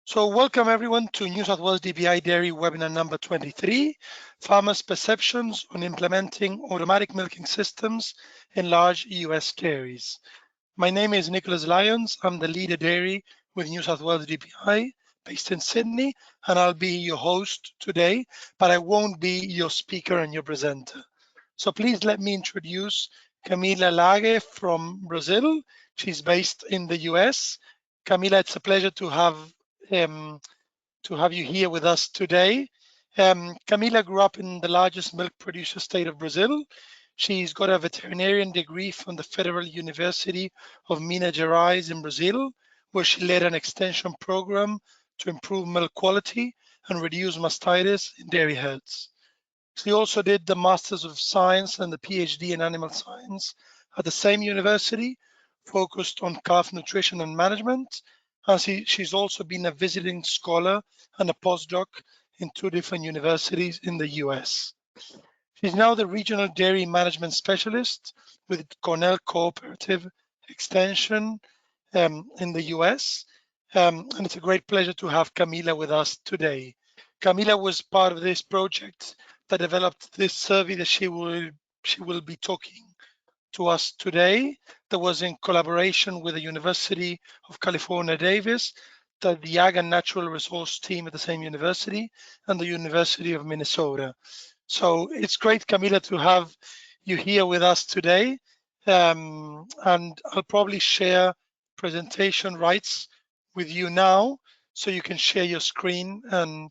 So welcome everyone to New South Wales DBI Dairy webinar number 23, Farmers' Perceptions on Implementing Automatic Milking Systems in Large US Dairies. My name is Nicholas Lyons. I'm the leader dairy with New South Wales DBI based in Sydney, and I'll be your host today, but I won't be your speaker and your presenter. So please let me introduce Camila Lage from Brazil. She's based in the US. Camila, it's a pleasure um, to have you here with us today. Camila grew up in the largest milk producer state of Brazil. She's got a veterinarian degree from the Federal University of Minas Gerais in Brazil, where she led an extension program to improve milk quality and reduce mastitis in dairy herds. She also did the Masters of Science and the PhD in Animal Science at the same university, focused on calf nutrition and management. And she's also been a visiting scholar and a postdoc in 2 different universities in the US. She's now the Regional Dairy Management Specialist with Cornell Cooperative Extension in the US. And it's a great pleasure to have Camila with us today. Camila was part of this project that developed this survey that she will be talking to us today. That was in collaboration with the University of California, Davis, the Ag and Natural Resource team at the same university, and the University of Minnesota. So it's great, Camila, to have you here with us today. And I'll probably share presentation rights with you now, so you can share your screen and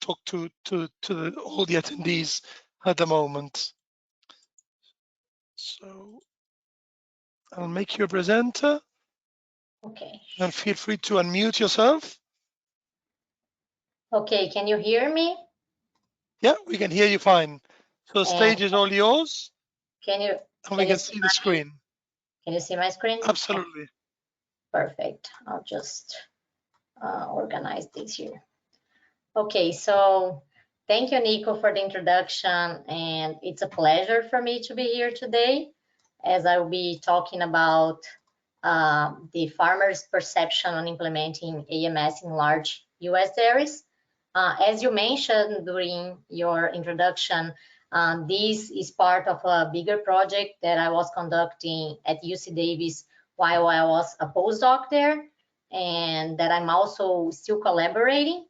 talk to all the attendees at the moment. So I'll make you a presenter. Okay. And feel free to unmute yourself. Okay, can you hear me? Yeah, we can hear you fine. So the stage is all yours. Can you? And we can see the screen. Can you see my screen? Absolutely. Perfect. I'll just organize this here. Okay, so thank you, Nico, for the introduction, and it's a pleasure for me to be here today, as I will be talking about the farmers' perception on implementing AMS in large US dairies. As you mentioned during your introduction, this is part of a bigger project that I was conducting at UC Davis while I was a postdoc there, and that I'm also still collaborating.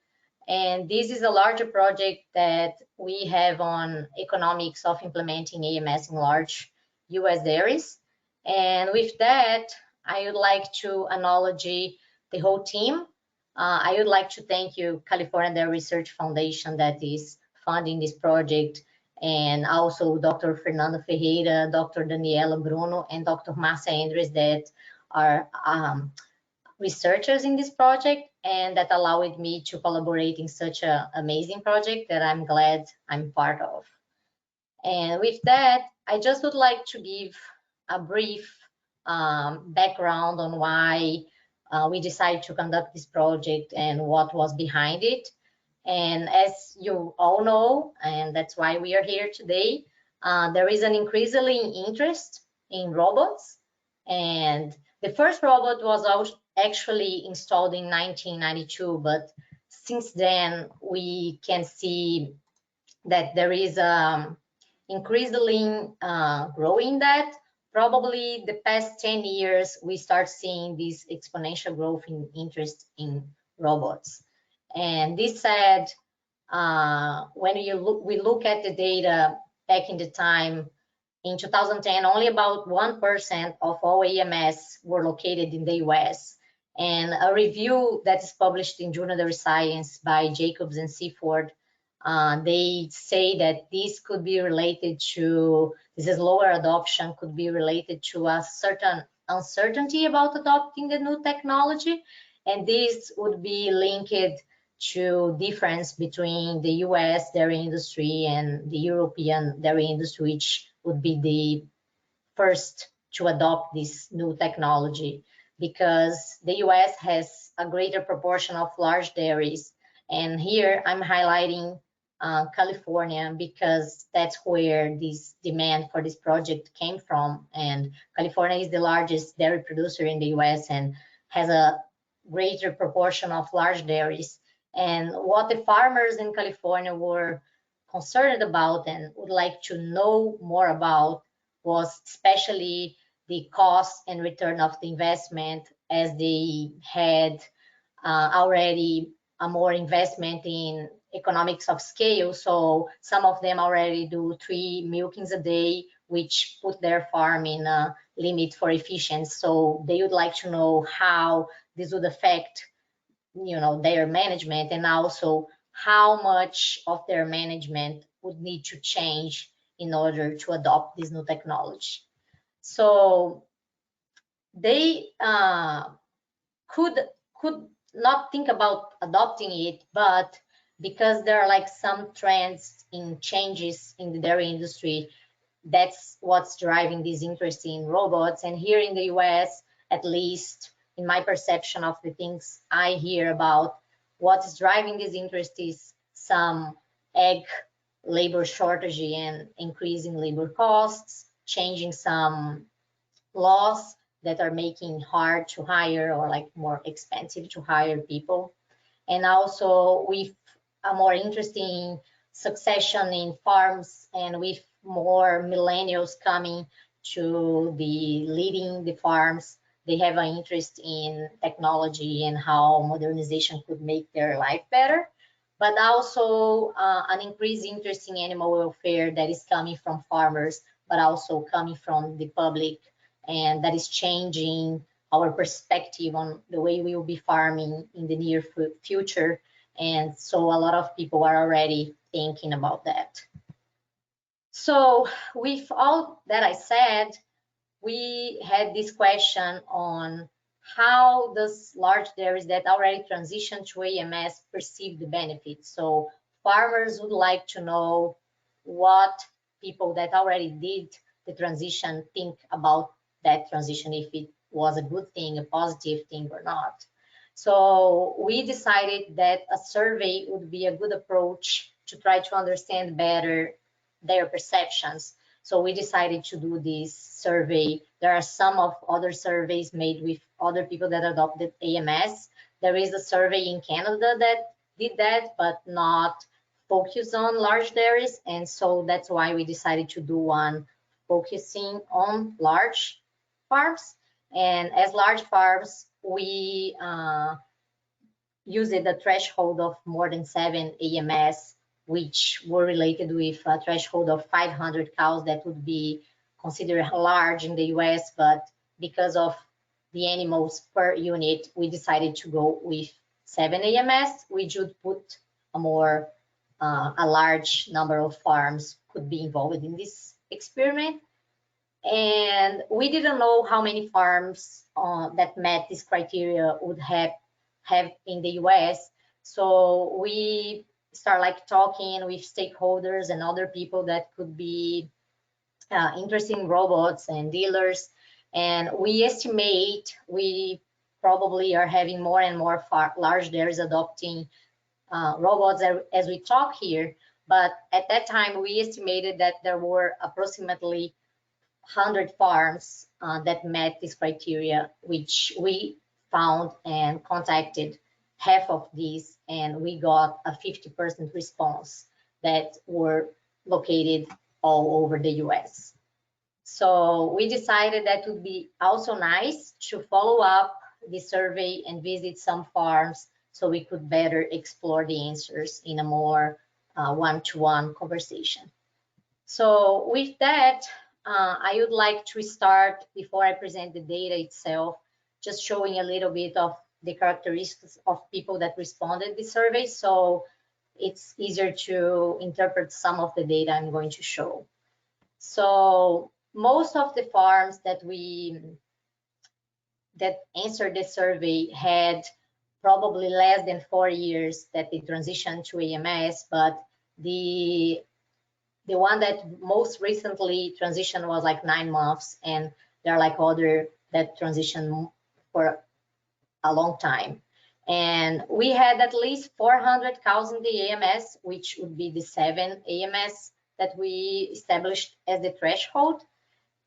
And this is a larger project that we have on economics of implementing AMS in large US dairies. And with that, I would like to acknowledge the whole team. I would like to thank you, California Dairy Research Foundation, that is funding this project, and also Dr. Fernando Ferreira, Dr. Daniela Bruno, and Dr. Marcia Andres, that are researchers in this project and that allowed me to collaborate in such an amazing project that I'm glad I'm part of. And with that, I just would like to give a brief background on why we decided to conduct this project and what was behind it. And as you all know, and that's why we are here today, there is an increasing interest in robots. And the first robot was actually installed in 1992, but since then we can see that there is increasingly growing that. Probably the past 10 years, we start seeing this exponential growth in interest in robots. And this said, when we look at the data back in the time, in 2010, only about 1% of all AMS were located in the US. And a review that is published in Journal of Science by Jacobs and Seaford, they say that this could be related to, this is lower adoption, could be related to a certain uncertainty about adopting the new technology. And this would be linked to difference between the US dairy industry and the European dairy industry, which would be the first to adopt this new technology, because the US has a greater proportion of large dairies. And here I'm highlighting California, because that's where this demand for this project came from. And California is the largest dairy producer in the US and has a greater proportion of large dairies. And what the farmers in California were concerned about and would like to know more about was especially the cost and return of the investment, as they had already a more investment in economics of scale. So some of them already do 3 milkings a day, which put their farm in a limit for efficiency. So they would like to know how this would affect, their management, and also how much of their management would need to change in order to adopt this new technology. So they could not think about adopting it, but because there are like some trends in changes in the dairy industry, that's what's driving this interest in robots. And here in the US, at least in my perception of the things I hear about, what is driving this interest is some egg labor shortage and increasing labor costs, changing some laws that are making hard to hire or like more expensive to hire people. And also with a more interesting succession in farms, and with more millennials coming to be leading the farms, they have an interest in technology and how modernization could make their life better. But also an increased interest in animal welfare that is coming from farmers, but also coming from the public, and that is changing our perspective on the way we will be farming in the near future. And so a lot of people are already thinking about that. So with all that I said, we had this question on how does large dairies that already transitioned to AMS perceive the benefits. So farmers would like to know what people that already did the transition think about that transition, if it was a good thing, a positive thing or not. So we decided that a survey would be a good approach to try to understand better their perceptions. So we decided to do this survey. There are some of other surveys made with other people that adopted AMS. There is a survey in Canada that did that, but not focused on large dairies. And so that's why we decided to do one focusing on large farms. And as large farms, we used the threshold of more than 7 AMS, which were related with a threshold of 500 cows that would be considered large in the US, but because of the animals per unit, we decided to go with 7 AMS, which would put a large number of farms could be involved in this experiment. And we didn't know how many farms that met this criteria would have in the US. So we start like talking with stakeholders and other people that could be interested in robots and dealers. And we estimate we probably are having more and more large dairies adopting robots as we talk here. But at that time, we estimated that there were approximately 100 farms that met this criteria, which we found and contacted half of these, and we got a 50% response that were located all over the US. So we decided that would be also nice to follow up the survey and visit some farms so we could better explore the answers in a more one-to-one conversation. So with that, I would like to start, before I present the data itself, just showing a little bit of the characteristics of people that responded to the survey, so it's easier to interpret some of the data I'm going to show. So most of the farms that answered the survey had probably less than 4 years that they transitioned to AMS, but the one that most recently transitioned was like 9 months, and there are like other that transition for a long time. And we had at least 400 cows in the AMS, which would be the 7 AMS that we established as the threshold.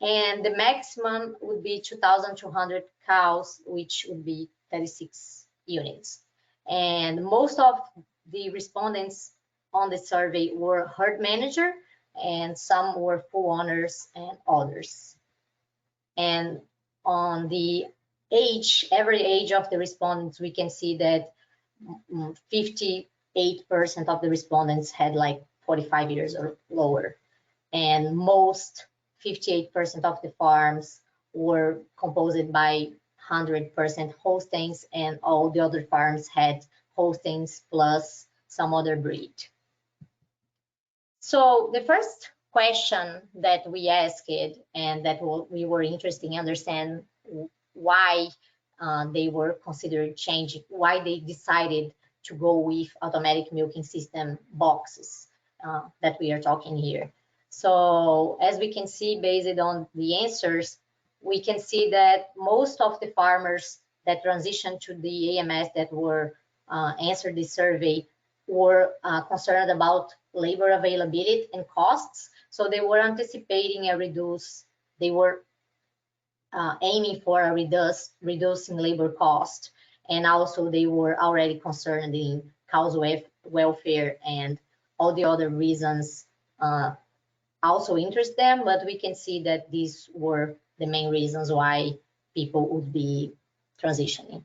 And the maximum would be 2,200 cows, which would be 36 units. And most of the respondents on the survey were herd manager, and some were full owners and others. And on the average age of the respondents, we can see that 58% of the respondents had like 45 years or lower. And most 58% of the farms were composed by 100% Holsteins, and all the other farms had Holsteins plus some other breed. So the first question that we asked, and that we were interested in understand why they were considered changing, why they decided to go with automatic milking system boxes that we are talking here. So as we can see, based on the answers, we can see that most of the farmers that transitioned to the AMS that were answered the survey were concerned about labor availability and costs. So they were anticipating a reduce, they were aiming for a reducing labor cost. And also they were already concerned in cows welfare, and all the other reasons also interest them, but we can see that these were the main reasons why people would be transitioning.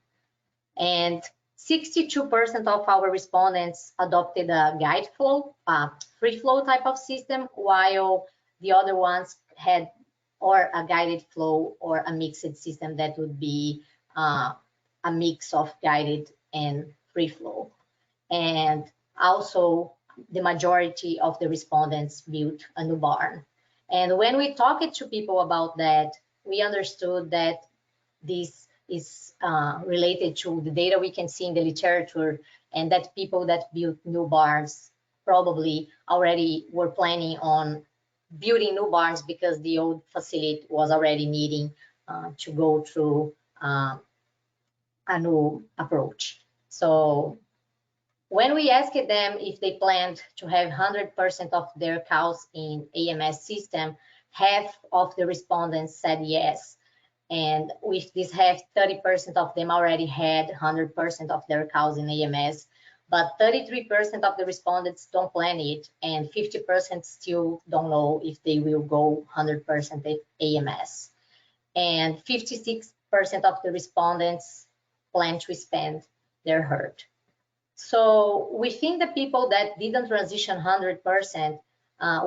And 62% of our respondents adopted a guide flow, free flow type of system, while the other ones had or a guided flow or a mixed system that would be a mix of guided and free flow. And also the majority of the respondents built a new barn. And when we talked to people about that, we understood that this is related to the data we can see in the literature, and that people that built new barns probably already were planning on building new barns because the old facility was already needing to go through a new approach. So when we asked them if they planned to have 100% of their cows in AMS system, half of the respondents said yes. And with this half, 30% of them already had 100% of their cows in AMS, but 33% of the respondents don't plan it, and 50% still don't know if they will go 100% AMS. And 56% of the respondents plan to expand their herd. So within the people that didn't transition 100%,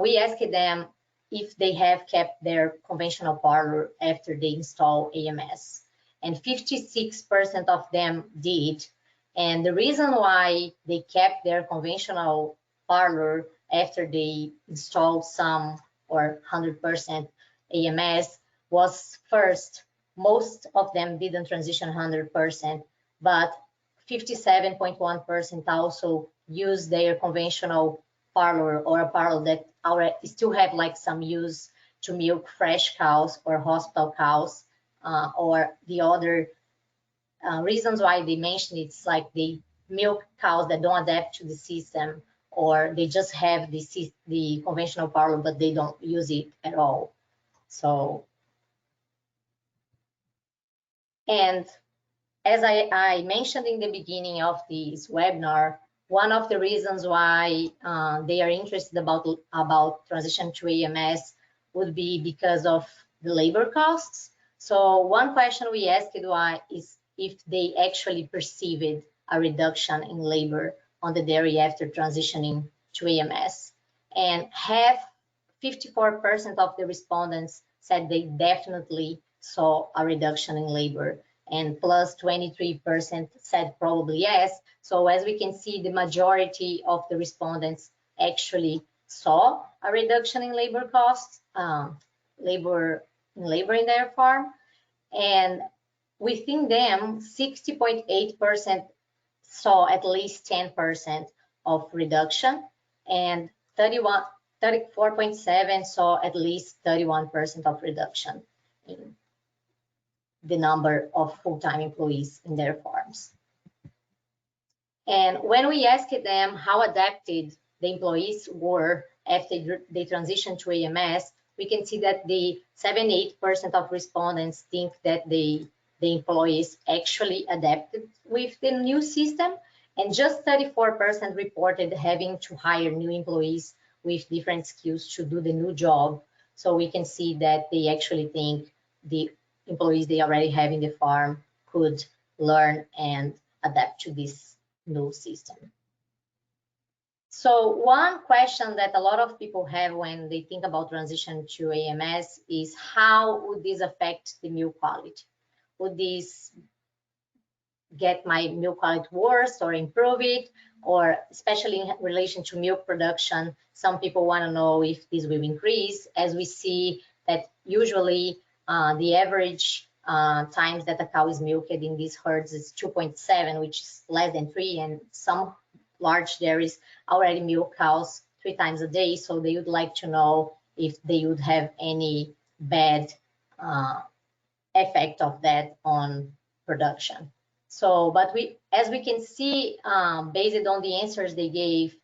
we asked them if they have kept their conventional parlor after they install AMS. And 56% of them did. And the reason why they kept their conventional parlor after they installed some or 100% AMS was, first, most of them didn't transition 100%, but 57.1% also use their conventional parlor or a parlor that already still have like some use to milk fresh cows or hospital cows, or the other reasons why they mention it's like they milk cows that don't adapt to the system, or they just have the conventional parlor but they don't use it at all. So, and as I mentioned in the beginning of this webinar, one of the reasons why they are interested about transition to AMS would be because of the labor costs. So one question we asked is if they actually perceived a reduction in labor on the dairy after transitioning to AMS. And 54% of the respondents said they definitely saw a reduction in labor, and plus 23% said probably yes. So as we can see, the majority of the respondents actually saw a reduction in labor costs, labor in their farm. And within them, 60.8% saw at least 10% of reduction, and 34.7% saw at least 31% of reduction in the number of full-time employees in their farms. And when we asked them how adapted the employees were after they transitioned to AMS, we can see that the 78% of respondents think that they the employees actually adapted with the new system, and just 34% reported having to hire new employees with different skills to do the new job. So we can see that they actually think the employees they already have in the farm could learn and adapt to this new system. So one question that a lot of people have when they think about transition to AMS is how would this affect the milk quality? Would this get my milk quality worse or improve it? Or especially in relation to milk production, some people want to know if this will increase, as we see that usually the average times that a cow is milked in these herds is 2.7, which is less than 3, and some large dairies already milk cows 3 times a day, so they would like to know if they would have any bad effect of that on production. So, but as we can see, based on the answers they gave,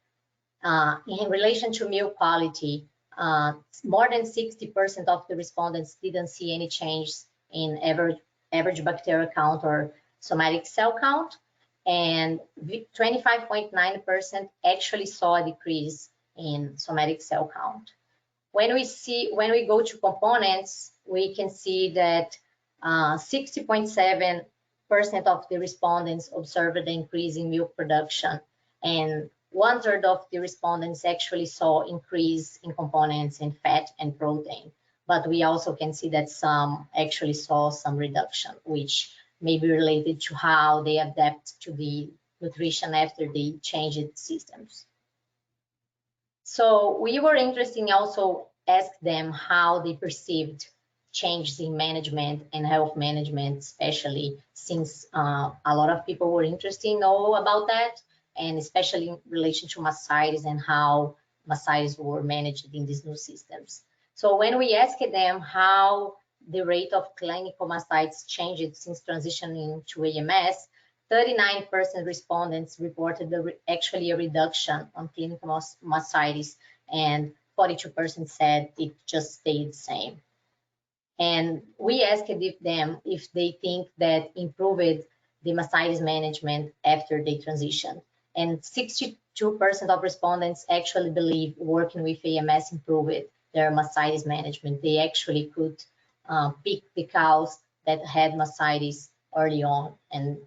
in relation to milk quality, more than 60% of the respondents didn't see any change in average bacterial count or somatic cell count, and 25.9% actually saw a decrease in somatic cell count. When we go to components, we can see that 60.7% of the respondents observed an increase in milk production, and 1/3 of the respondents actually saw increase in components in fat and protein. But we also can see that some actually saw some reduction, which may be related to how they adapt to the nutrition after they changed systems. So we were interested in also ask them how they perceived changes in management and health management, especially since a lot of people were interested in know about that, and especially in relation to mastitis and how mastitis were managed in these new systems. So when we asked them how the rate of clinical mastitis changed since transitioning to AMS, 39% respondents reported actually a reduction on clinical mastitis, and 42% said it just stayed the same. And we asked them if they think that improved the mastitis management after they transition. And 62% of respondents actually believe working with AMS improved their mastitis management. They actually could pick the cows that had mastitis early on, and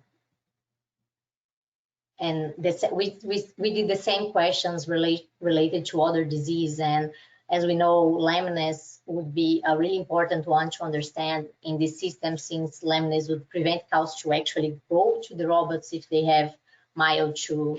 we did the same questions related to other disease. And as we know, lameness would be a really important one to understand in this system, since lameness would prevent cows to actually go to the robots if they have mild to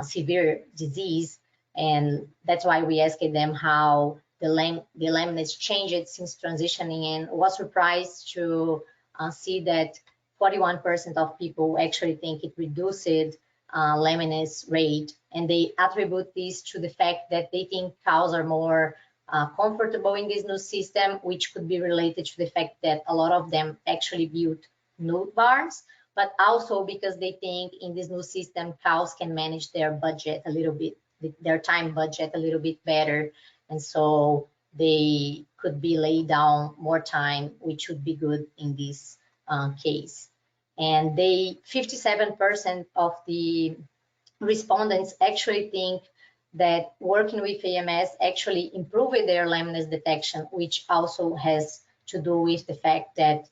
severe disease. And that's why we asked them how the lameness changed since transitioning, and was surprised to see that 41% of people actually think it reduced lameness rate, and they attribute this to the fact that they think cows are more comfortable in this new system, which could be related to the fact that a lot of them actually built new barns, but also because they think in this new system cows can manage their budget a little bit, their time budget a little bit better, and so they could be laid down more time, which would be good in this case. And 57% of the respondents actually think that working with AMS actually improved their lameness detection, which also has to do with the fact that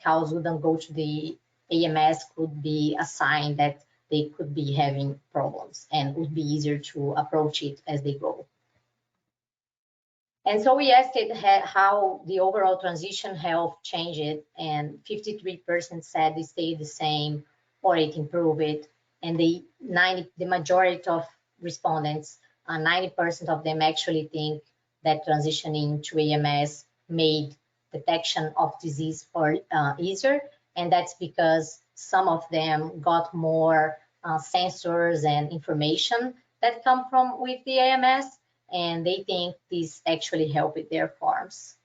cows wouldn't go to the AMS could be a sign that they could be having problems, and would be easier to approach it as they go. And so we asked it how the overall transition health changed, and 53% said it stayed the same or it improved. And the majority of respondents, 90% of them actually think that transitioning to AMS made detection of disease easier. And that's because some of them got more sensors and information that come from with the AMS, and they think this actually helped with their farms.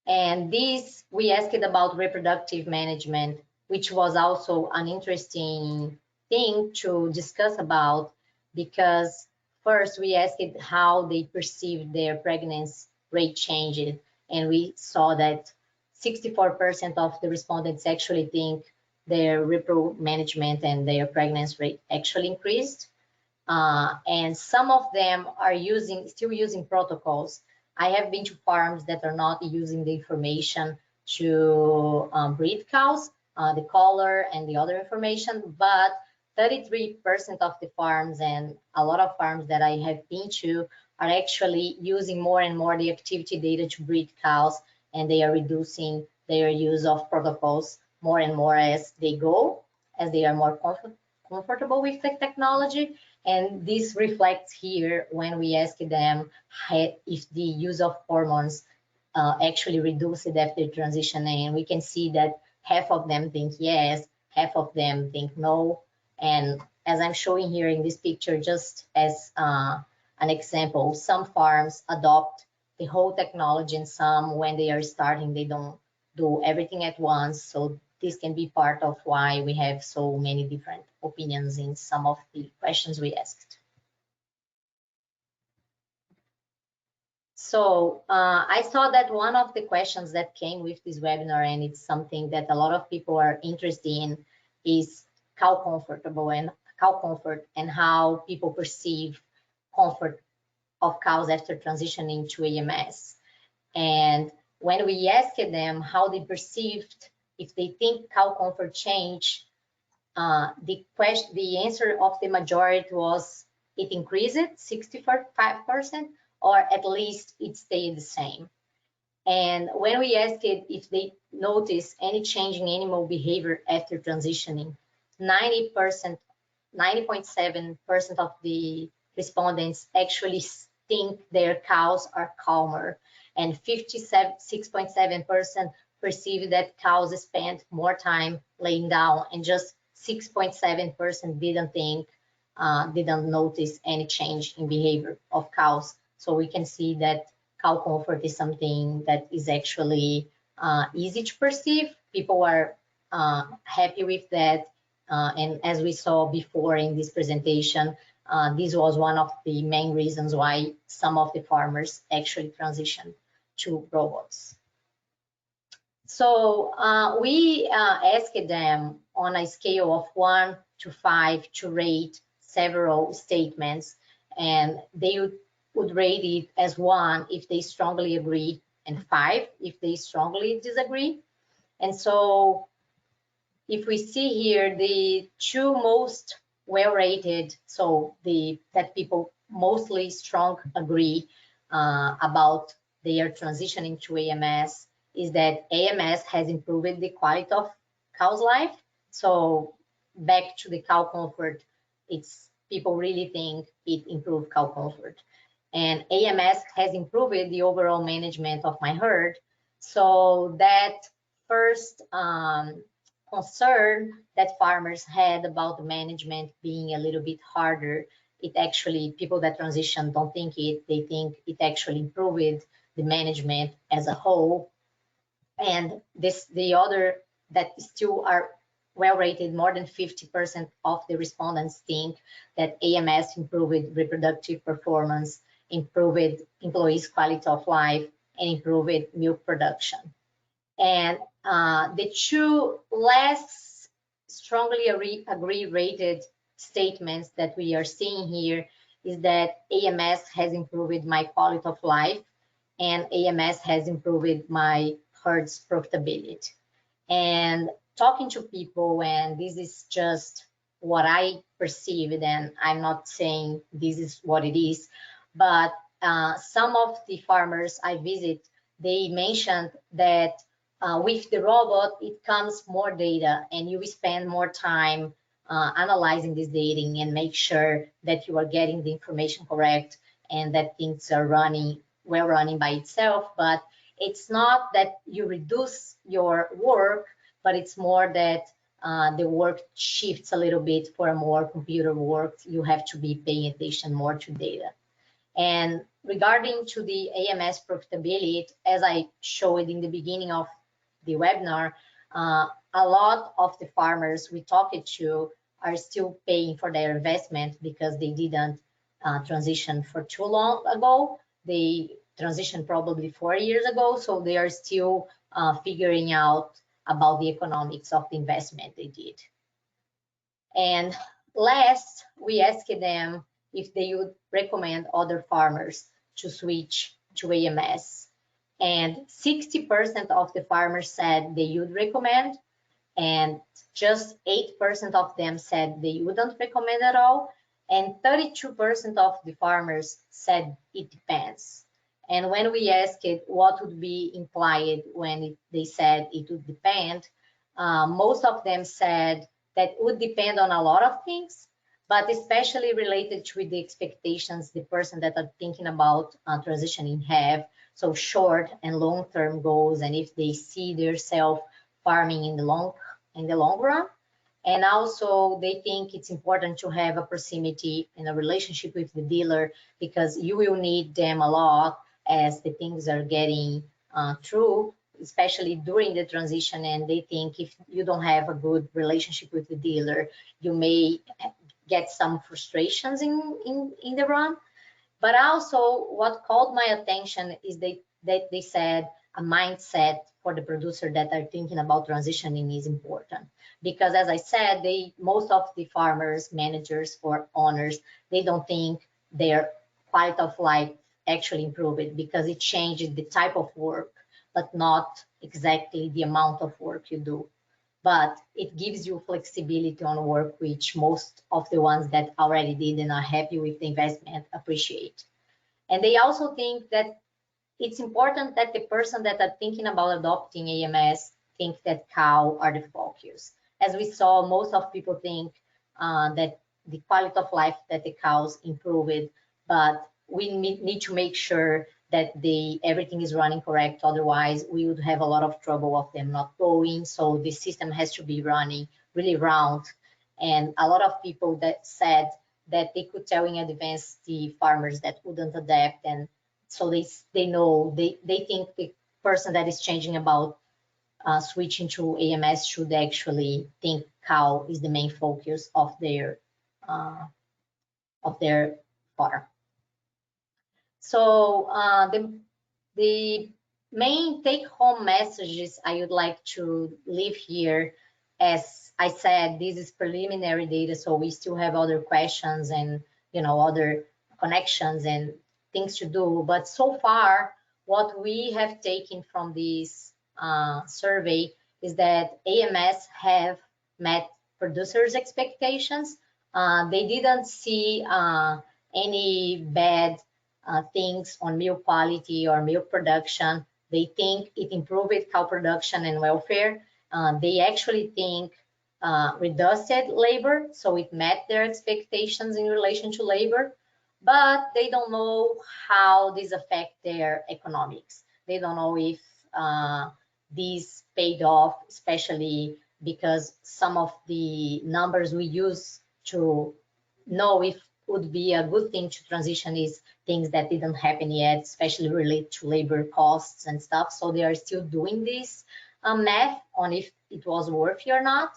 And this, we asked about reproductive management, which was also an interesting thing to discuss about, because first we asked how they perceived their pregnancy rate changed. and we saw that 64% of the respondents actually think their repro management and their pregnancy rate actually increased. And some of them are still using protocols. I have been to farms that are not using the information to breed cows, the color and the other information, but 33% of the farms and a lot of farms that I have been to are actually using more and more the activity data to breed cows, and they are reducing their use of protocols more and more as they go, as they are more comfortable with the technology. And this reflects here when we ask them if the use of hormones actually reduced after transitioning. And we can see that half of them think yes, half of them think no. And as I'm showing here in this picture, just as an example, some farms adopt the whole technology, and some, when they are starting, they don't do everything at once. So this can be part of why we have so many different opinions in some of the questions we asked. So I saw that one of the questions that came with this webinar, and it's something that a lot of people are interested in, is cow comfort and how people perceive comfort of cows after transitioning to AMS. And when we asked them how they perceived, if they think cow comfort changed, the answer of the majority was it increased 65%, or at least it stayed the same. And when we asked it if they notice any change in animal behavior after transitioning, 90.7% of the respondents actually think their cows are calmer, and 56.7% perceive that cows spend more time laying down, and just 6.7% didn't notice any change in behavior of cows. So we can see that cow comfort is something that is actually easy to perceive. People are happy with that. And as we saw before in this presentation, this was one of the main reasons why some of the farmers actually transitioned to robots. So we asked them on a scale of 1 to 5 to rate several statements, and they would rate it as 1 if they strongly agree, and 5 if they strongly disagree. And so if we see here, the two most well-rated, so that people mostly strong agree about their transitioning to AMS, is that AMS has improved the quality of cow's life. So back to the cow comfort, people really think it improved cow comfort. And AMS has improved the overall management of my herd. So that first concern that farmers had about the management being a little bit harder, it actually, people that transition don't think it, they think it actually improved the management as a whole. And the other that still are well rated, more than 50% of the respondents think that AMS improved reproductive performance, improved employees' quality of life, and improved milk production. And the two less strongly agree rated statements that we are seeing here is that AMS has improved my quality of life, and AMS has improved my herd's profitability. And talking to people, and this is just what I perceived, and I'm not saying this is what it is, but some of the farmers I visit, they mentioned that with the robot, it comes more data, and you spend more time analyzing this data and make sure that you are getting the information correct and that things are running by itself. But it's not that you reduce your work, but it's more that the work shifts a little bit for a more computer work. You have to be paying attention more to data. And regarding to the AMS profitability, as I showed in the beginning of the webinar, a lot of the farmers we talked to are still paying for their investment because they didn't transition for too long ago. They transitioned probably 4 years ago, so they are still figuring out about the economics of the investment they did. And last, we asked them if they would recommend other farmers to switch to AMS. And 60% of the farmers said they would recommend, and just 8% of them said they wouldn't recommend at all, and 32% of the farmers said it depends. And when we asked what would be implied when they said it would depend, most of them said that would depend on a lot of things, but especially related to the expectations the person that are thinking about transitioning have, so short and long-term goals, and if they see themselves farming in the long run. And also they think it's important to have a proximity and a relationship with the dealer, because you will need them a lot as the things are getting through, especially during the transition. And they think if you don't have a good relationship with the dealer, you may get some frustrations in the run. But also what called my attention is that they said a mindset for the producer that are thinking about transitioning is important, because as I said, most of the farmers, managers, or owners, they don't think their quality of life actually improved, because it changes the type of work, but not exactly the amount of work you do. But it gives you flexibility on work, which most of the ones that already did and are happy with the investment appreciate. And they also think that it's important that the person that are thinking about adopting AMS think that cow are the focus. As we saw, most of people think that the quality of life that the cows improved, but we need to make sure that everything is running correct. Otherwise, we would have a lot of trouble of them not going. So the system has to be running really round. And a lot of people that said that they could tell in advance the farmers that wouldn't adapt, and so they know, they think the person that is changing about switching to AMS should actually think cow is the main focus of their farm. So the main take-home messages I would like to leave here, as I said, this is preliminary data, so we still have other questions and other connections and things to do. But so far, what we have taken from this survey is that AMS have met producers' expectations. They didn't see any bad things on milk quality or milk production. They think it improved cow production and welfare. They actually think reduced labor, so it met their expectations in relation to labor, but they don't know how this affect their economics. They don't know if these paid off, especially because some of the numbers we use to know if would be a good thing to transition is things that didn't happen yet, especially related to labor costs and stuff. So they are still doing this math on if it was worthy or not.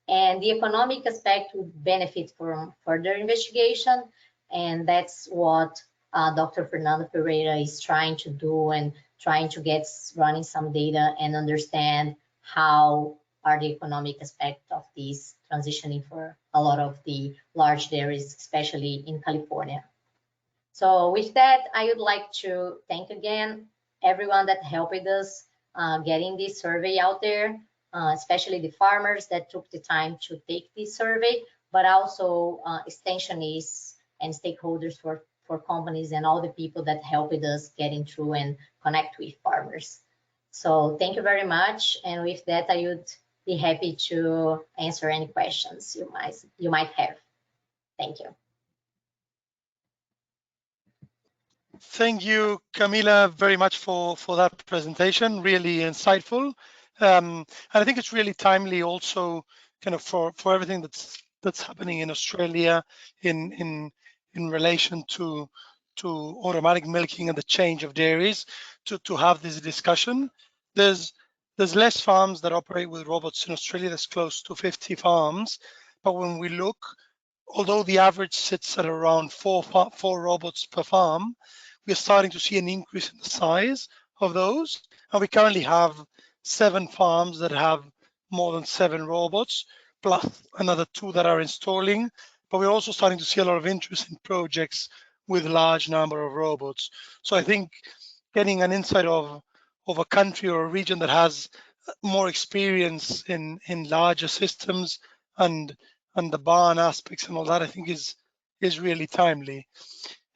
And the economic aspect would benefit from further investigation. And that's what Dr. Fernando Pereira is trying to do, and trying to get running some data and understand how are the economic aspect of this transitioning for a lot of the large dairies, especially in California. So with that, I would like to thank again everyone that helped us getting this survey out there, especially the farmers that took the time to take this survey, but also extensionists and stakeholders for companies and all the people that helped us getting through and connect with farmers. So thank you very much. And with that, I would be happy to answer any questions you might have. Thank you. Thank you, Camila, very much for that presentation. Really insightful, and I think it's really timely also, kind of for everything that's happening in Australia in relation to automatic milking and the change of dairies, to have this discussion. There's less farms that operate with robots in Australia. There's close to 50 farms, but when we look, although the average sits at around four robots per farm, we're starting to see an increase in the size of those. And we currently have 7 farms that have more than 7 robots, plus another 2 that are installing. But we're also starting to see a lot of interest in projects with large number of robots. So I think getting an insight of a country or a region that has more experience in larger systems and the barn aspects and all that, I think is really timely.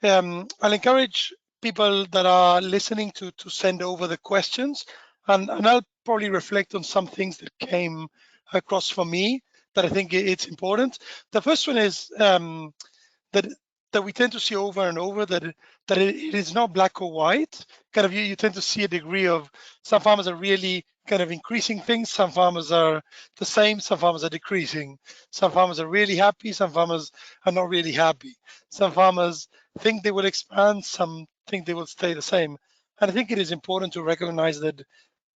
I'll encourage people that are listening to send over the questions, and I'll probably reflect on some things that came across for me that I think it's important. The first one is that we tend to see over and over that it is not black or white. Kind of you tend to see a degree of some farmers are really kind of increasing things, some farmers are the same, some farmers are decreasing, some farmers are really happy, some farmers are not really happy, some farmers think they will expand, some think they will stay the same. And I think it is important to recognize that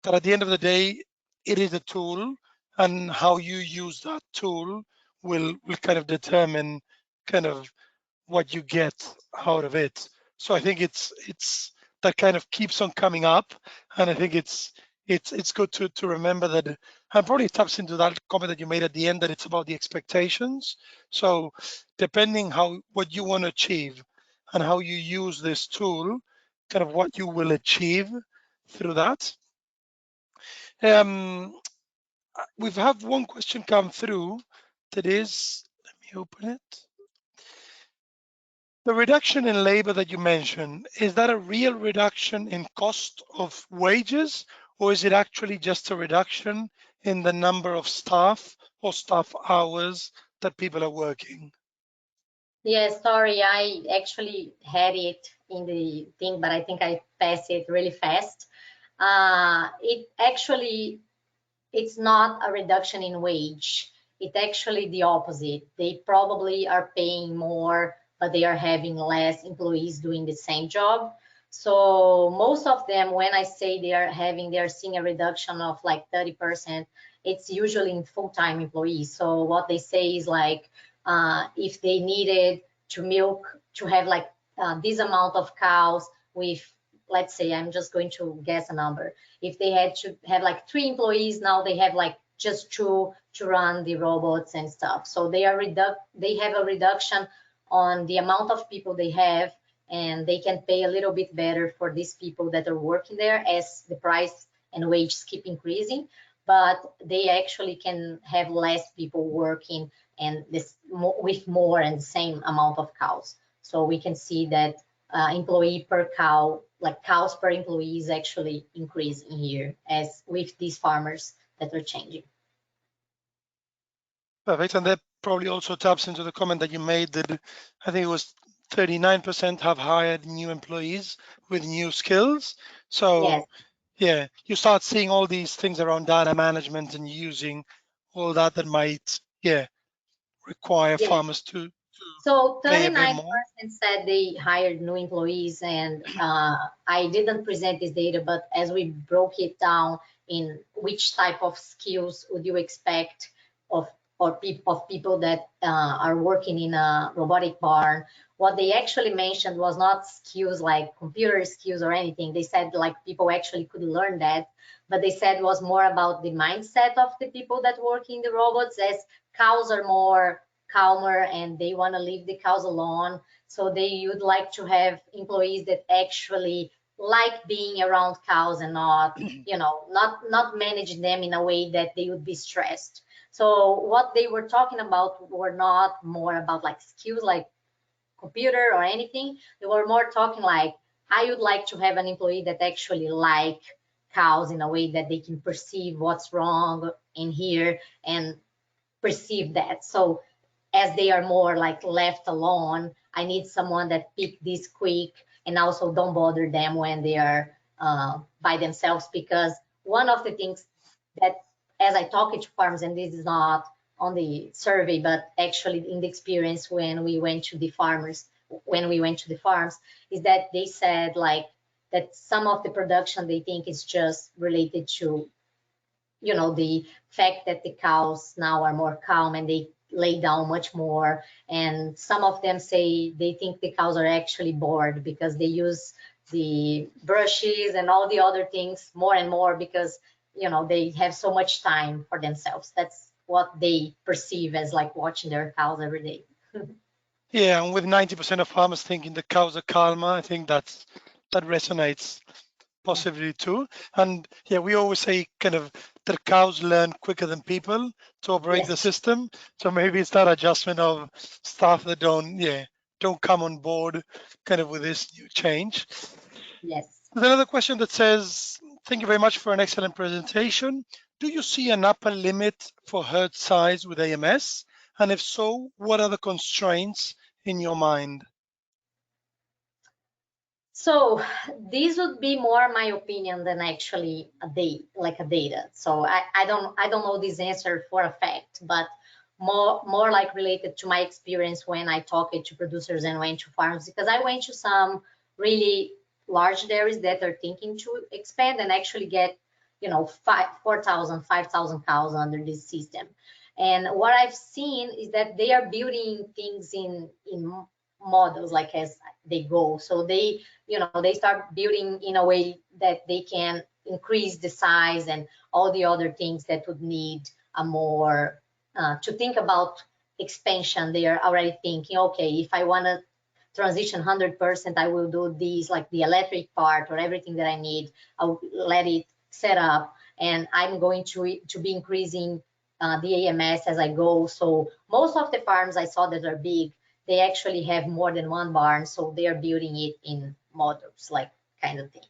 at the end of the day, it is a tool, and how you use that tool will kind of determine kind of what you get out of it. So I think it's that kind of keeps on coming up, and I think it's good to remember that, and probably taps into that comment that you made at the end, that it's about the expectations. So depending what you want to achieve and how you use this tool, kind of what you will achieve through that. We've had one question come through that is, let me open it. The reduction in labor that you mentioned, is that a real reduction in cost of wages, or is it actually just a reduction in the number of staff or staff hours that people are working? Yes, sorry, I actually had it in the thing, but I think I passed it really fast. It's not a reduction in wage. It's actually the opposite. They probably are paying more, but they are having less employees doing the same job. So most of them, when I say they are seeing a reduction of like 30%, it's usually in full-time employees. So what they say is like, if they needed to have like this amount of cows with, let's say, I'm just going to guess a number. If they had to have like 3 employees, now they have like just 2 to run the robots and stuff. So they have a reduction on the amount of people they have, and they can pay a little bit better for these people that are working there as the price and wages keep increasing. But they actually can have less people working and with more and the same amount of cows. So we can see that employee per cow, like cows per employee, is actually increasing here as with these farmers that are changing. Perfect. And that probably also taps into the comment that you made that I think it was 39% have hired new employees with new skills. So Yes. yeah, you start seeing all these things around data management and using all that might, require Yes. farmers to So pay a bit 39% more. said they hired new employees, and I didn't present this data, but as we broke it down in which type of skills would you expect of people that are working in a robotic barn, what they actually mentioned was not skills like computer skills or anything. They said like people actually could learn that, but they said was more about the mindset of the people that work in the robots, as cows are more calmer and they want to leave the cows alone. So they would like to have employees that actually like being around cows and not, not manage them in a way that they would be stressed. So what they were talking about were not more about like skills like computer or anything. They were more talking like, I would like to have an employee that actually like cows in a way that they can perceive what's wrong in here and perceive that. So as they are more like left alone, I need someone that pick this quick and also don't bother them when they are by themselves. Because one of the things that, as I talk to farms, and this is not on the survey, but actually in the experience when we went to the farms, is that they said like that some of the production they think is just related to the fact that the cows now are more calm and they lay down much more. And some of them say they think the cows are actually bored because they use the brushes and all the other things more and more because, you know, they have so much time for themselves. That's what they perceive as like watching their cows every day. Yeah, and with 90% of farmers thinking the cows are calmer, I think that resonates possibly too. And yeah, we always say kind of that cows learn quicker than people to operate the Yes, system. So maybe it's that adjustment of staff that don't come on board kind of with this new change. yes. There's another question that says, thank you very much for an excellent presentation. Do you see an upper limit for herd size with AMS? And if so, what are the constraints in your mind? So this would be more my opinion than actually a data. So I don't know this answer for a fact, but more like related to my experience when I talked to producers and went to farms, because I went to some really large dairies that are thinking to expand and actually get, you know, 4,000, 5,000 cows under this system. And what I've seen is that they are building things in models like as they go. So they, you know, they start building in a way that they can increase the size and all the other things that would need a more to think about expansion. They are already thinking, okay, if I want to transition 100%, I will do these, like the electric part or everything that I need. I'll let it set up, and I'm going to be increasing the AMS as I go. So most of the farms I saw that are big, they actually have more than one barn, so they are building it in models, like kind of thing.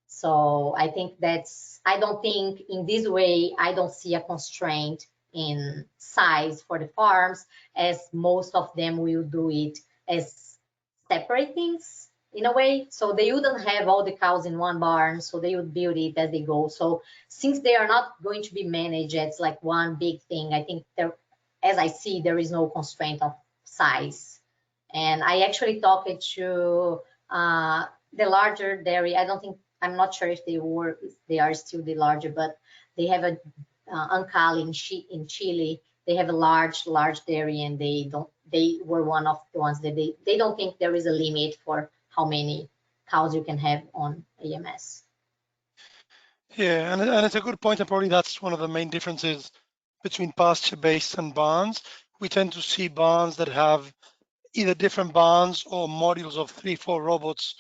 So I think I don't think in this way, I don't see a constraint in size for the farms, as most of them will do it as separate things in a way. So they wouldn't have all the cows in one barn, so they would build it as they go. So since they are not going to be managed as like one big thing, I think there, as I see, there is no constraint of size. And I actually talked to the larger dairy. I'm not sure if they are still the larger, but they have a Ancal in Chile. They have a large dairy, and they were one of the ones that they don't think there is a limit for how many cows you can have on AMS. Yeah, and it's a good point, and probably that's one of the main differences between pasture-based and barns. We tend to see barns that have either different barns or modules of 3-4 robots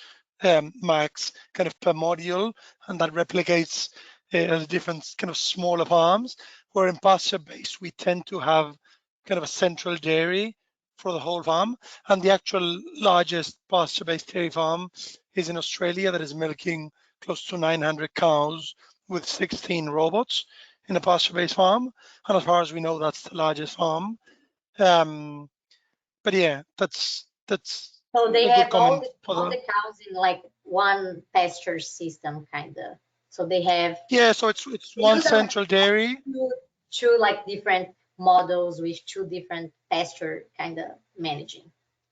max kind of per module, and that replicates as different kind of smaller farms. Where in pasture-based, we tend to have kind of a central dairy for the whole farm, and the actual largest pasture-based dairy farm is in Australia that is milking close to 900 cows with 16 robots in a pasture-based farm. And as far as we know, that's the largest farm. But yeah, that's So they a good have comment for all the cows in like one pasture system, kind of. So they have yeah. So it's they one use them central dairy. two like different models with two different pasture kind of managing.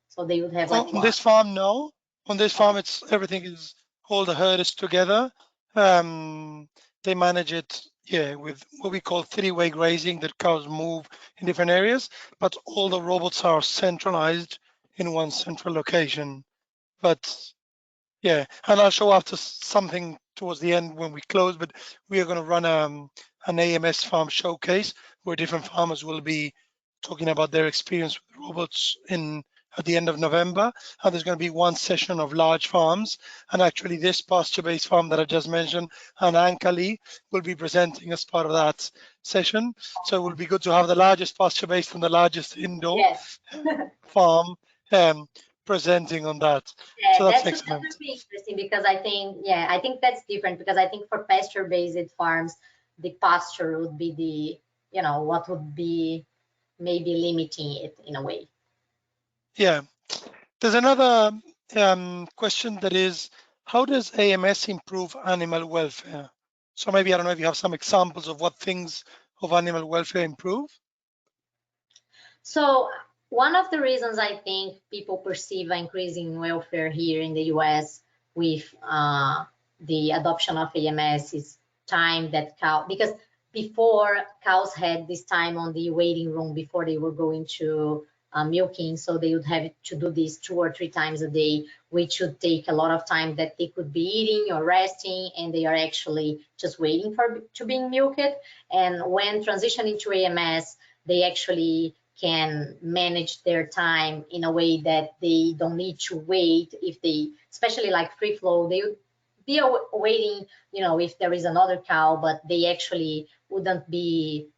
So they would have like On one. this farm, no. On this farm, Okay. it's everything is all the herd is together. Um, they manage it, yeah, with what we call three-way grazing, that cows move in different areas, but all the robots are centralized in one central location. But yeah, and I'll show after something towards the end when we close, but we are going to run an AMS farm showcase where different farmers will be talking about their experience with robots in at the end of November. And there's going to be one session of large farms. And actually this pasture-based farm that I just mentioned, and Ankali, will be presenting as part of that session. So it will be good to have the largest pasture-based and the largest indoor Yes. farm um, presenting on that. Yeah, So that's that excellent. would be interesting, because I think, yeah, I think that's different, because I think for pasture-based farms, the pasture would be the, you know, what would be maybe limiting it in a way. Yeah. There's another question that is, how does AMS improve animal welfare? So maybe, I don't know if you have some examples of what things of animal welfare improve. So one of the reasons I think people perceive an increasing welfare here in the US with the adoption of AMS is time that cow, because before, cows had this time on the waiting room before they were going to milking, so they would have to do this 2 or 3 times a day, which would take a lot of time that they could be eating or resting, and they are actually just waiting to being milked. And when transitioning to AMS, they actually can manage their time in a way that they don't need to wait. If they, especially like free flow, they would be waiting, you know, if there is another cow, but they actually wouldn't be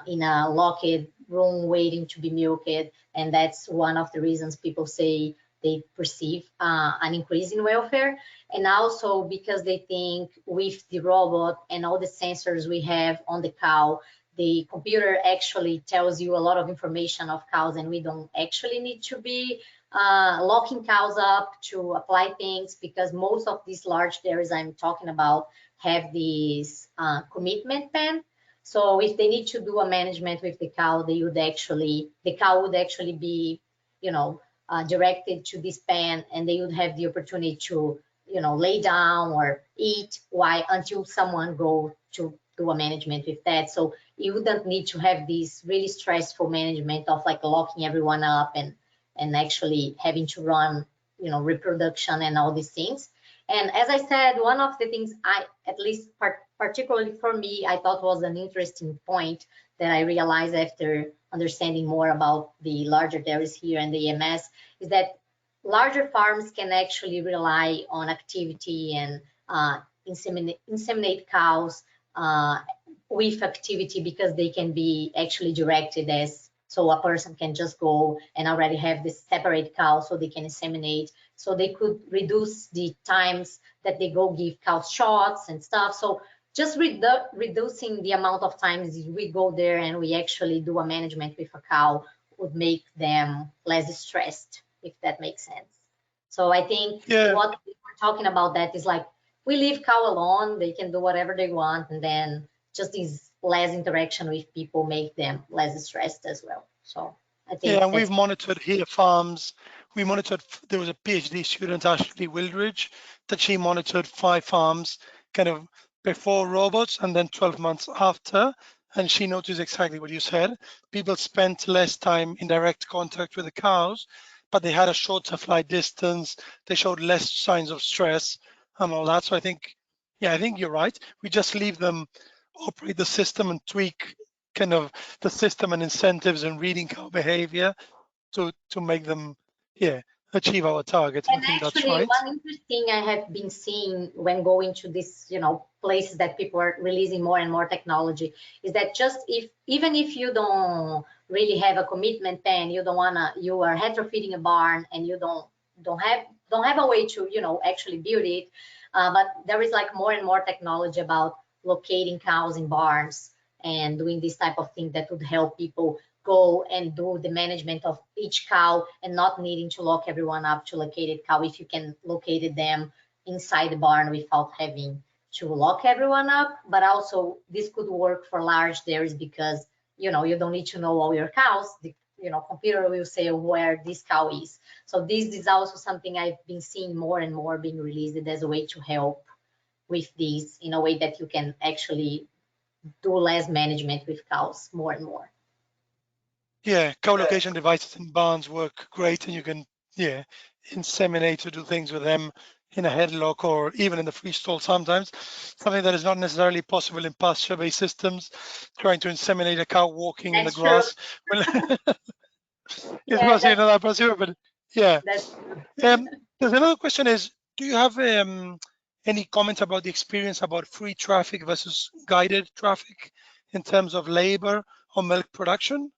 in a locked room waiting to be milked. And that's one of the reasons people say they perceive an increase in welfare. And also because they think with the robot and all the sensors we have on the cow, the computer actually tells you a lot of information of cows, and we don't actually need to be locking cows up to apply things, because most of these large dairies I'm talking about have this commitment pen. So if they need to do a management with the cow, the cow would actually be, you know, directed to this pen, and they would have the opportunity to, you know, lay down or eat until someone go to do a management with that. So you wouldn't need to have this really stressful management of like locking everyone up and actually having to run, you know, reproduction and all these things. And as I said, one of the things at least particularly for me, I thought was an interesting point that I realized after understanding more about the larger dairies here and the AMS, is that larger farms can actually rely on activity and inseminate cows with activity, because they can be actually directed as, so a person can just go and already have this separate cow so they can inseminate. So they could reduce the times that they go give cows shots and stuff. So just reducing the amount of times we go there and we actually do a management with a cow would make them less stressed, if that makes sense. So I think what we were talking about, that is like, we leave cow alone, they can do whatever they want, and then just these less interaction with people make them less stressed as well. So I think and we've monitored here farms. We monitored, there was a PhD student, Ashley Wildridge, that she monitored 5 farms kind of before robots and then 12 months after. And she noticed exactly what you said. People spent less time in direct contact with the cows, but they had a shorter flight distance. They showed less signs of stress and all that. So I think, I think you're right. We just leave them operate the system and tweak kind of the system and incentives and reading cow behavior to make them achieve our target. And I think actually, that's right. one interesting I have been seeing when going to this, you know, places that people are releasing more and more technology, is that just even if you don't really have a commitment pen, you are retrofitting a barn and you don't have a way to, you know, actually build it, but there is like more and more technology about locating cows in barns and doing this type of thing that would help people go and do the management of each cow and not needing to lock everyone up to located cow, if you can locate them inside the barn without having to lock everyone up. But also this could work for large dairies, because, you know, you don't need to know all your cows. The, you know, computer will say where this cow is. So this is also something I've been seeing more and more being released as a way to help with this, in a way that you can actually do less management with cows more and more. Yeah, co-location devices in barns work great, and you can inseminate to do things with them in a headlock or even in the free stall sometimes, something that is not necessarily possible in pasture-based systems. Trying to inseminate a cow walking in the grass, well, it's not saying that possible, but yeah. There's another question is, do you have any comments about the experience about free traffic versus guided traffic in terms of labor or milk production?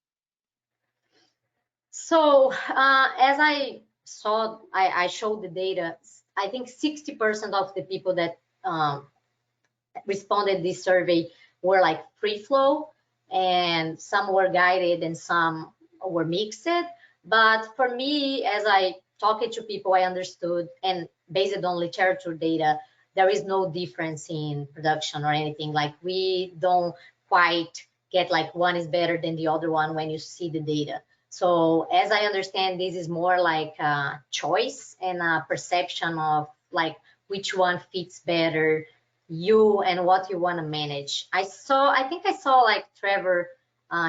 So as I saw, I showed the data. I think 60% of the people that responded this survey were like free flow, and some were guided and some were mixed. But for me, as I talked to people, I understood, and based on literature data, there is no difference in production or anything. Like, we don't quite get like one is better than the other one when you see the data. So as I understand, this is more like a choice and a perception of like which one fits better you and what you want to manage. I think I saw like Trevor,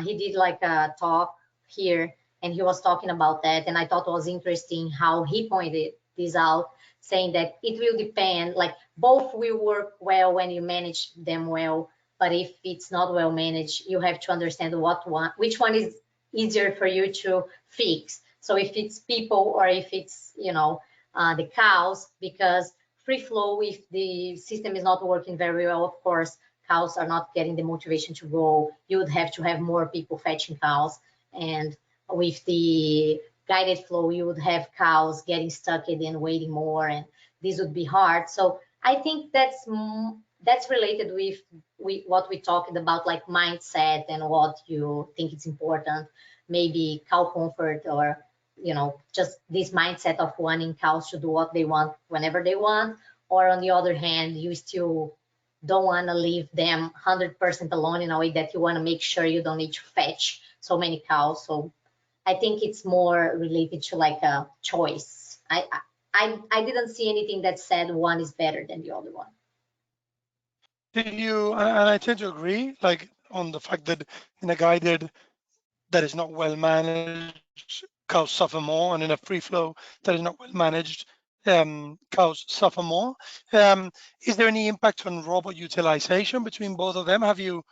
he did like a talk here and he was talking about that, and I thought it was interesting how he pointed this out, saying that it will depend, like both will work well when you manage them well, but if it's not well managed, you have to understand which one is easier for you to fix. So if it's people or if it's, you know, the cows, because free flow, if the system is not working very well, of course, cows are not getting the motivation to go. You would have to have more people fetching cows. And with the guided flow, you would have cows getting stuck in and waiting more, and this would be hard. So I think that's related with what we talked about, like mindset and what you think is important, maybe cow comfort, or you know, just this mindset of wanting cows to do what they want whenever they want. Or on the other hand, you still don't want to leave them 100% alone, in a way that you want to make sure you don't need to fetch so many cows. So I think it's more related to like a choice. I didn't see anything that said one is better than the other one. Did you, and I tend to agree, like on the fact that in a guided that is not well managed, cows suffer more, and in a free flow that is not well managed, cows suffer more. Is there any impact on robot utilization between both of them? Have you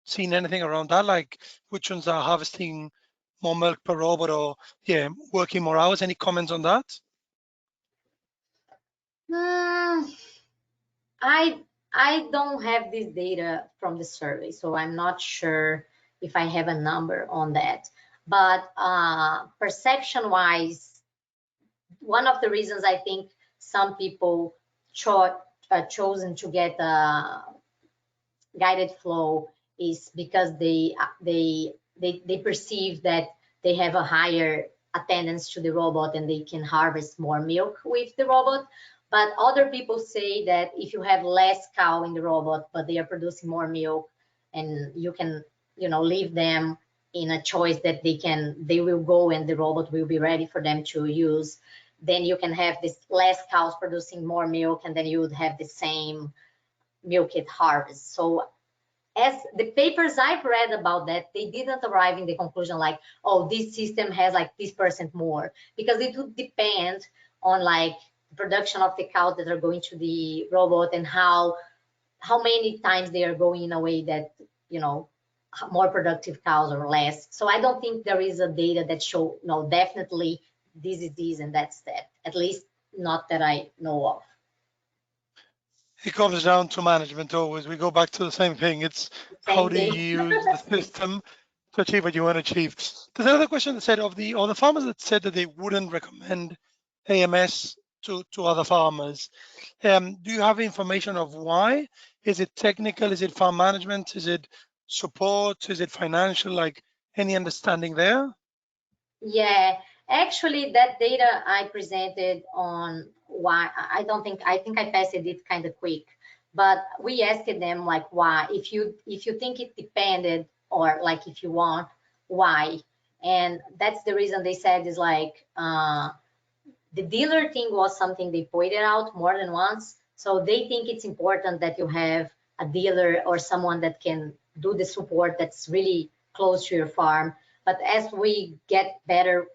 seen anything around that, like which ones are harvesting more milk per robot, or yeah, working more hours? Any comments on that? I don't have this data from the survey, so I'm not sure if I have a number on that. But perception wise, one of the reasons I think some people chosen to get a guided flow is because they perceive that they have a higher attendance to the robot and they can harvest more milk with the robot. But other people say that if you have less cow in the robot, but they are producing more milk, and you can, you know, leave them in a choice that they will go and the robot will be ready for them to use, then you can have this less cows producing more milk, and then you would have the same milk at harvest. So as the papers I've read about that, they didn't arrive in the conclusion like, oh, this system has like this percent more, because it would depend on like the production of the cows that are going to the robot and how many times they are going in a way that, you know, more productive cows or less. So I don't think there is a data that show, no, definitely this is this and that's that, at least not that I know of. It comes down to management always. We go back to the same thing. It's how Same do you thing. use the system to achieve what you want to achieve. There's another question that said of the farmers that said that they wouldn't recommend AMS to other farmers. Do you have information of why? Is it technical? Is it farm management? Is it support? Is it financial? Like any understanding there? Yeah, actually, that data I presented on why I think I passed it kind of quick, but we asked them like why, if you think it depended, or like if you want, why, and that's the reason they said is like the dealer thing was something they pointed out more than once. So they think it's important that you have a dealer or someone that can do the support that's really close to your farm. But as we get better,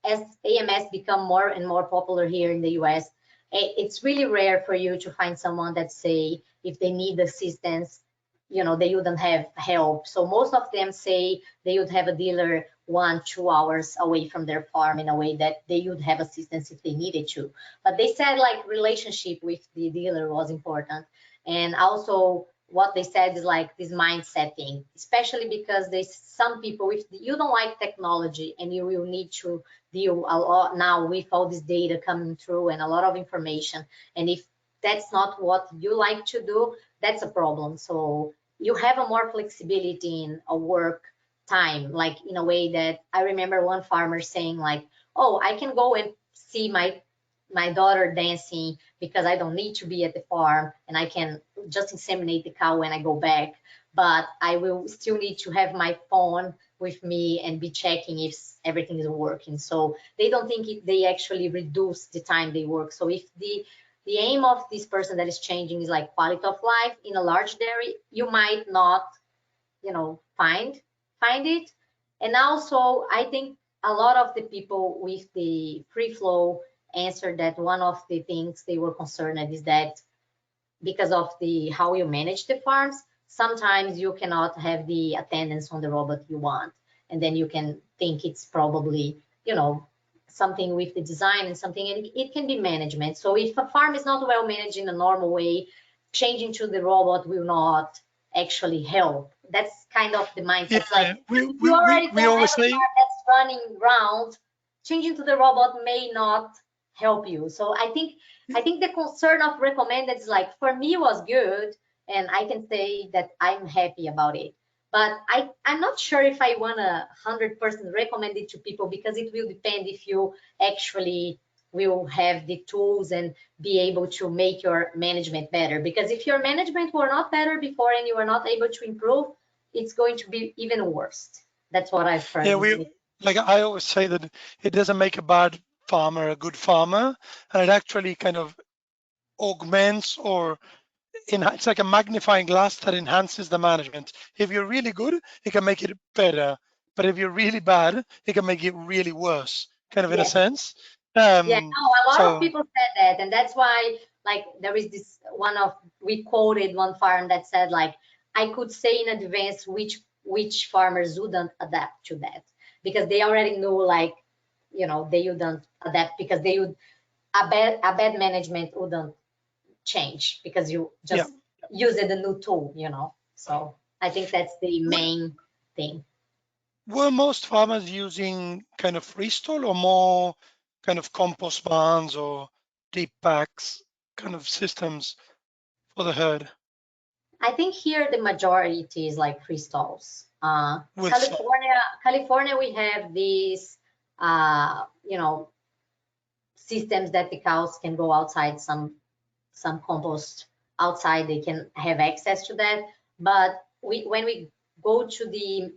as AMS become more and more popular here in the US, it's really rare for you to find someone that say if they need assistance, you know, they wouldn't have help. So most of them say they would have a dealer 1-2 hours away from their farm, in a way that they would have assistance if they needed to. But they said like relationship with the dealer was important. And also what they said is like this mindset thing, especially because some people, if you don't like technology and you will need to deal a lot now with all this data coming through and a lot of information, and if that's not what you like to do, that's a problem. So you have a more flexibility in a work time, like in a way that I remember one farmer saying like, oh, I can go and see my daughter dancing because I don't need to be at the farm, and I can just inseminate the cow when I go back, but I will still need to have my phone with me and be checking if everything is working. So they don't think they actually reduce the time they work. So if the the aim of this person that is changing is like quality of life in a large dairy, you might not, you know, find it. And also, I think a lot of the people with the free flow answered that one of the things they were concerned is that because of the how you manage the farms, sometimes you cannot have the attendance on the robot you want, and then you can think it's probably, you know, something with the design and something, and it can be management. So if a farm is not well managed in a normal way, changing to the robot will not actually help. That's kind of the mindset. Yeah, Like if you already don't have a always say, farm that's running round, changing to the robot may not help you. So I think the concern of recommended is like, for me was good, and I can say that I'm happy about it. But I'm not sure if I want 100% recommend it to people, because it will depend if you actually will have the tools and be able to make your management better. Because if your management were not better before and you are not able to improve, it's going to be even worse. That's what I've heard. yeah, like I always say that it doesn't make a bad farmer a good farmer, and it actually kind of augments or it's like a magnifying glass that enhances the management. If you're really good, it can make it better. But if you're really bad, it can make it really worse, kind of in a Yes. sense. Yeah, no, a lot of So people said that, and that's why, like, there is this one of, we quoted one farm that said, like, I could say in advance which farmers wouldn't adapt to that, because they already knew, like, you know, they wouldn't adapt because they would, a bad management wouldn't change because you yeah, just use it, a new tool, you know. So I think that's the W- main thing. were most farmers using kind of freestall or more kind of compost barns or deep packs kind of systems for the herd? I think here the majority is like freestalls. With some, California, we have these, you know, systems that the cows can go outside, some compost outside, they can have access to that. But when we go to the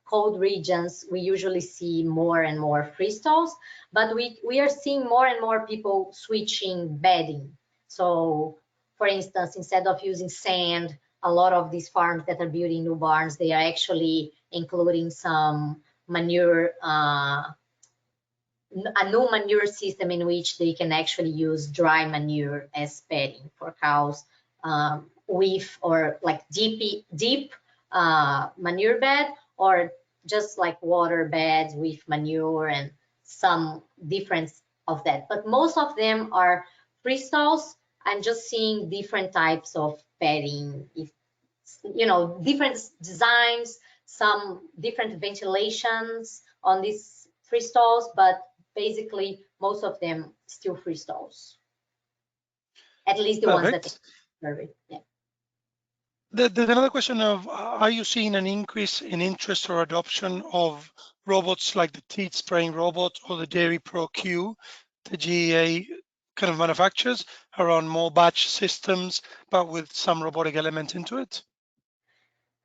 cold regions, we usually see more and more freestalls. But we are seeing more and more people switching bedding. So, for instance, instead of using sand, a lot of these farms that are building new barns, they are actually including some manure, a new manure system in which they can actually use dry manure as bedding for cows, with or like deep manure bed, or just like water beds with manure and some difference of that. But most of them are freestalls. I'm just seeing different types of bedding, if you know, different designs, some different ventilations on these freestalls, but basically most of them still freestalls, at least the ones that perfect. survey. Yeah. There's another question of, are you seeing an increase in interest or adoption of robots like the teat spraying robot or the Dairy Pro Q, the GEA kind of manufacturers, around more batch systems, but with some robotic element into it?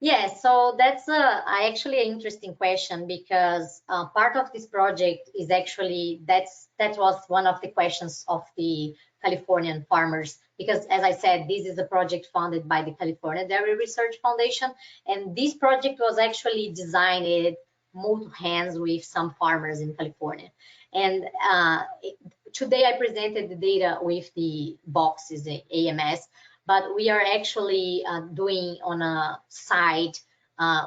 Yeah, so that's actually an interesting question, because part of this project is actually, that was one of the questions of the Californian farmers, because as I said, this is a project funded by the California Dairy Research Foundation, and this project was actually designed multiple hands with some farmers in California. And today I presented the data with the boxes, the AMS, but we are actually doing on a side.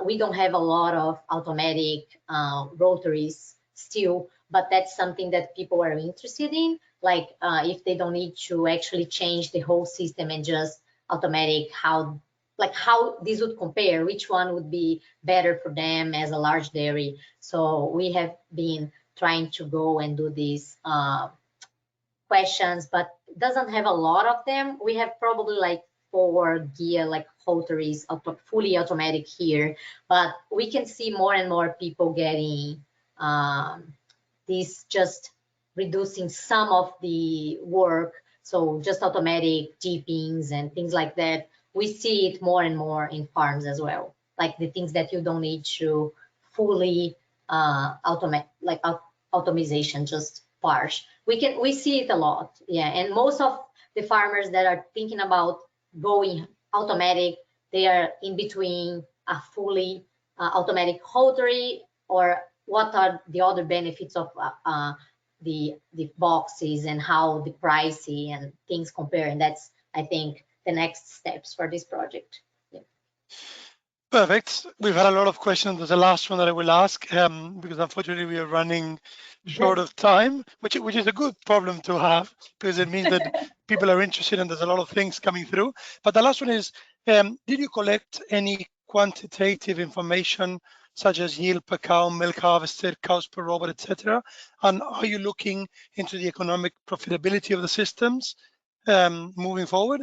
We don't have a lot of automatic rotaries still, but that's something that people are interested in. Like if they don't need to actually change the whole system and just automatic, how this would compare, which one would be better for them as a large dairy. So we have been trying to go and do these questions, but doesn't have a lot of them. We have probably like 4 gear like rotaries, fully automatic here, but we can see more and more people getting these, just reducing some of the work. So just automatic jeepings and things like that. We see it more and more in farms as well, like the things that you don't need to fully automate, like automation, just parse. We see it a lot, yeah. And most of the farmers that are thinking about going automatic, they are in between a fully automatic haltery, or what are the other benefits of the boxes and how the pricing and things compare. And that's, I think, the next steps for this project. Yeah. Perfect. We've had a lot of questions. There's the last one that I will ask because unfortunately we are running short of time, which is a good problem to have because it means that people are interested and there's a lot of things coming through. But the last one is, did you collect any quantitative information such as yield per cow, milk harvested, cows per robot, etc.? And are you looking into the economic profitability of the systems moving forward?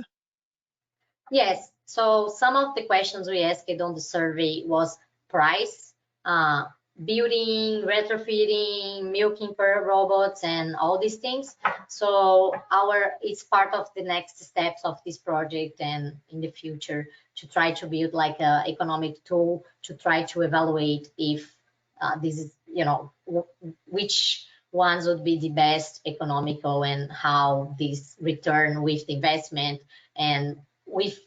Yes, so some of the questions we asked on the survey was price, building, retrofitting, milking per robots, and all these things. So it's part of the next steps of this project and in the future to try to build like a economic tool to try to evaluate if this is, which ones would be the best economical and how this return with the investment. And with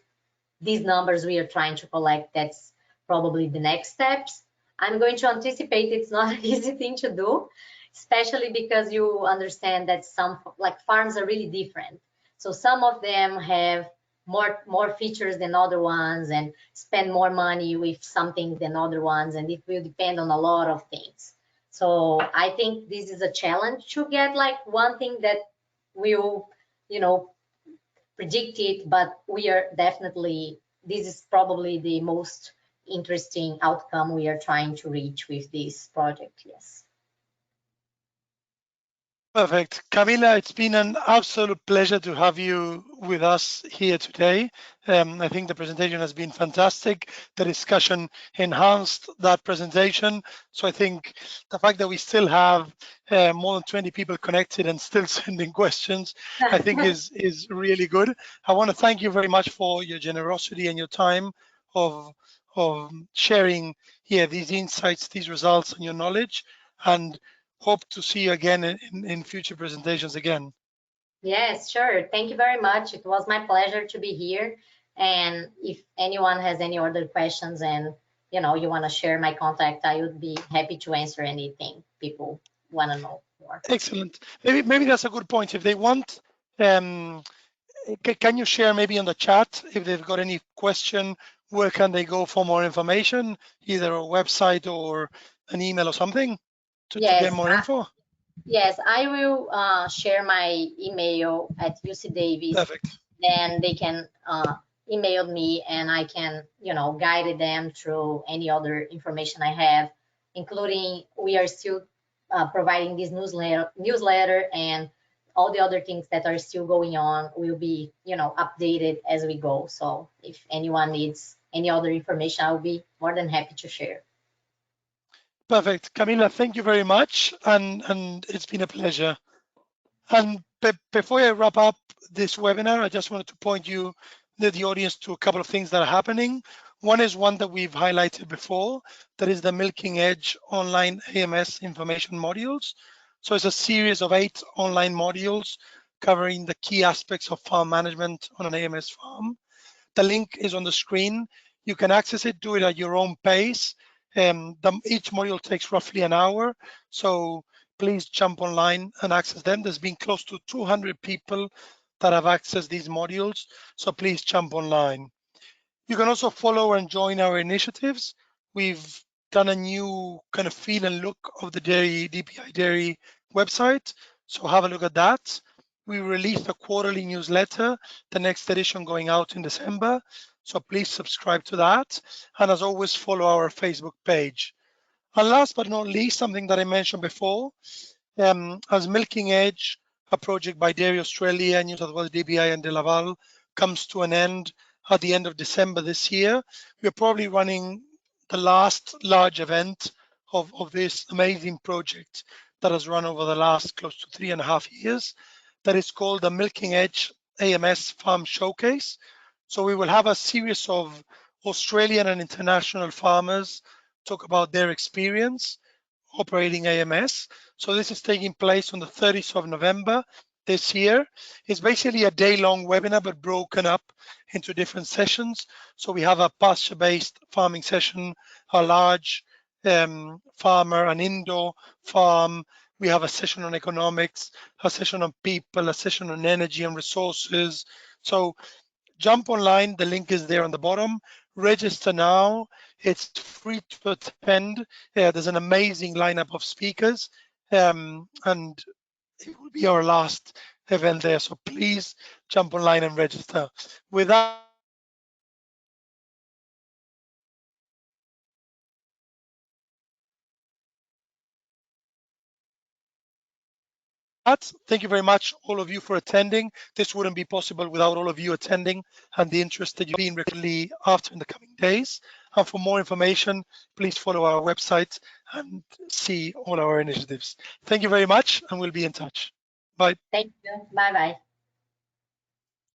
these numbers we are trying to collect, that's probably the next steps. I'm going to anticipate it's not an easy thing to do, especially because you understand that some farms are really different. So some of them have more features than other ones and spend more money with something than other ones, and it will depend on a lot of things. So I think this is a challenge to get like one thing that will, predict it, but we are definitely, this is probably the most interesting outcome we are trying to reach with this project. Yes. Perfect. Camila, it's been an absolute pleasure to have you with us here today. I think the presentation has been fantastic. The discussion enhanced that presentation. So I think the fact that we still have more than 20 people connected and still sending questions, I think is really good. I want to thank you very much for your generosity and your time of sharing here these insights, these results, and your knowledge. And hope to see you again in future presentations again. Yes, sure. Thank you very much. It was my pleasure to be here. And if anyone has any other questions and you want to share my contact, I would be happy to answer anything people want to know more. Excellent. Maybe that's a good point. If they want, can you share maybe on the chat if they've got any question, where can they go for more information, either a website or an email or something to get more info? Yes, I will share my email at UC Davis. Perfect. Then they can email me and I can, guide them through any other information I have, including we are still providing this newsletter and all the other things that are still going on will be, updated as we go. So if anyone needs any other information, I'll be more than happy to share. Perfect. Camila, thank you very much. And it's been a pleasure. And before I wrap up this webinar, I just wanted to point the audience to a couple of things that are happening. One is one that we've highlighted before, that is the Milking Edge online AMS information modules. So it's a series of 8 online modules covering the key aspects of farm management on an AMS farm. The link is on the screen. You can access it, do it at your own pace. Each module takes roughly an hour. So please jump online and access them. There's been close to 200 people that have accessed these modules. So please jump online. You can also follow and join our initiatives. We've done a new kind of feel and look of the DPI Dairy website. So have a look at that. We released a quarterly newsletter, the next edition going out in December. So please subscribe to that. And as always, follow our Facebook page. And last but not least, something that I mentioned before, as Milking Edge, a project by Dairy Australia, New South Wales DBI and De Laval, comes to an end at the end of December this year, we're probably running the last large event of this amazing project that has run over the last close to 3.5 years, that is called the Milking Edge AMS Farm Showcase. So we will have a series of Australian and international farmers talk about their experience operating AMS. So this is taking place on the 30th of November this year. It's basically a day-long webinar, but broken up into different sessions. So we have a pasture-based farming session, a large farmer, an indoor farm. We have a session on economics, a session on people, a session on energy and resources. So jump online, the link is there on the bottom. Register now, it's free to attend. There's an amazing lineup of speakers, and it will be our last event there. So please jump online and register. With that, thank you very much, all of you, for attending. This wouldn't be possible without all of you attending and the interest that you've been regularly after in the coming days. And for more information, please follow our website and see all our initiatives. Thank you very much, and we'll be in touch. Bye. Thank you. Bye-bye.